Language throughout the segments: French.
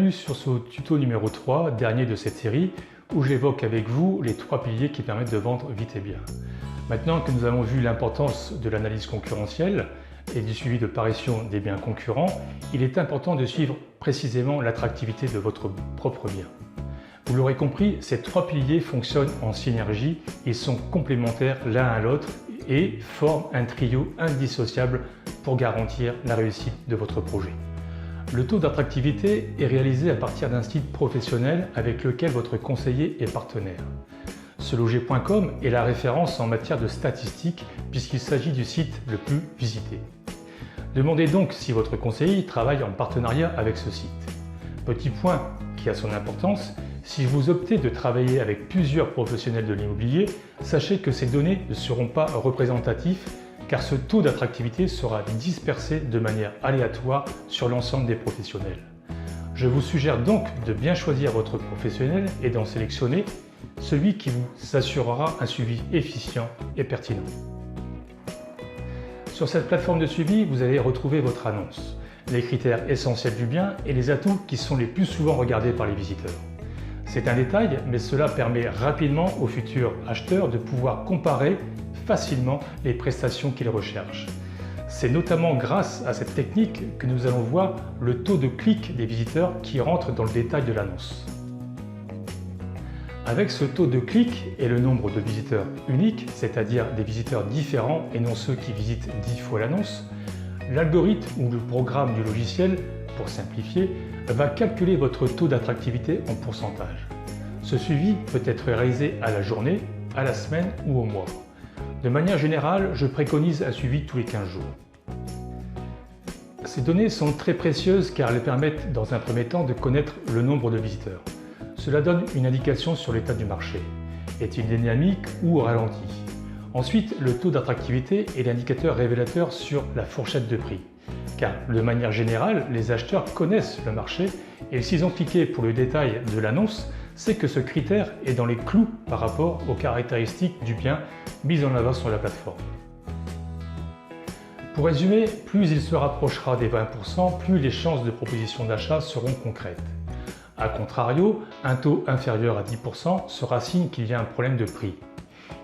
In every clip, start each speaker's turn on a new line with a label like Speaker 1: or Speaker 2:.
Speaker 1: bienvenue sur ce tuto numéro 3, dernier de cette série, où j'évoque avec vous les 3 piliers qui permettent de vendre vite et bien. Maintenant que nous avons vu l'importance de l'analyse concurrentielle et du suivi de parution des biens concurrents, il est important de suivre précisément l'attractivité de votre propre bien. Vous l'aurez compris, ces 3 piliers fonctionnent en synergie, ils sont complémentaires l'un à l'autre et forment un trio indissociable pour garantir la réussite de votre projet. Le taux d'attractivité est réalisé à partir d'un site professionnel avec lequel votre conseiller est partenaire. Seloger.com est la référence en matière de statistiques puisqu'il s'agit du site le plus visité. Demandez donc si votre conseiller travaille en partenariat avec ce site. Petit point qui a son importance, si vous optez de travailler avec plusieurs professionnels de l'immobilier, sachez que ces données ne seront pas représentatives car ce taux d'attractivité sera dispersé de manière aléatoire sur l'ensemble des professionnels. Je vous suggère donc de bien choisir votre professionnel et d'en sélectionner celui qui vous assurera un suivi efficient et pertinent. Sur cette plateforme de suivi, vous allez retrouver votre annonce, les critères essentiels du bien et les atouts qui sont les plus souvent regardés par les visiteurs. C'est un détail, mais cela permet rapidement aux futurs acheteurs de pouvoir comparer facilement les prestations qu'ils recherchent. C'est notamment grâce à cette technique que nous allons voir le taux de clic des visiteurs qui rentrent dans le détail de l'annonce. Avec ce taux de clic et le nombre de visiteurs uniques, c'est-à-dire des visiteurs différents et non ceux qui visitent 10 fois l'annonce, l'algorithme ou le programme du logiciel, pour simplifier, va calculer votre taux d'attractivité en pourcentage. Ce suivi peut être réalisé à la journée, à la semaine ou au mois. De manière générale, je préconise un suivi tous les 15 jours. Ces données sont très précieuses car elles permettent dans un premier temps de connaître le nombre de visiteurs. Cela donne une indication sur l'état du marché. Est-il dynamique ou ralenti? Ensuite, le taux d'attractivité est l'indicateur révélateur sur la fourchette de prix. Car de manière générale, les acheteurs connaissent le marché et s'ils ont cliqué pour le détail de l'annonce, c'est que ce critère est dans les clous par rapport aux caractéristiques du bien mis en avant sur la plateforme. Pour résumer, plus il se rapprochera des 20%, plus les chances de proposition d'achat seront concrètes. A contrario, un taux inférieur à 10% sera signe qu'il y a un problème de prix.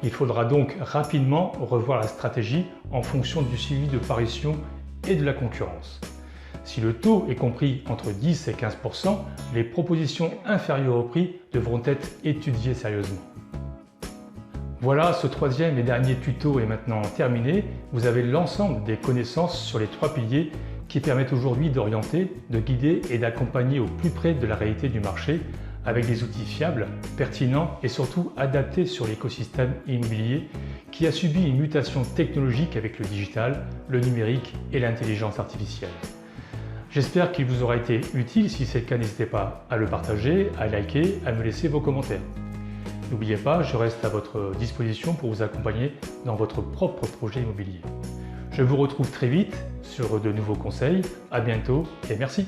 Speaker 1: Il faudra donc rapidement revoir la stratégie en fonction du suivi de parution et de la concurrence. Si le taux est compris entre 10 et 15%, les propositions inférieures au prix devront être étudiées sérieusement. Voilà, ce 3e et dernier tuto est maintenant terminé. Vous avez l'ensemble des connaissances sur les 3 piliers qui permettent aujourd'hui d'orienter, de guider et d'accompagner au plus près de la réalité du marché avec des outils fiables, pertinents et surtout adaptés sur l'écosystème immobilier qui a subi une mutation technologique avec le digital, le numérique et l'intelligence artificielle. J'espère qu'il vous aura été utile. Si c'est le cas, n'hésitez pas à le partager, à liker, à me laisser vos commentaires. N'oubliez pas, je reste à votre disposition pour vous accompagner dans votre propre projet immobilier. Je vous retrouve très vite sur de nouveaux conseils. À bientôt et merci.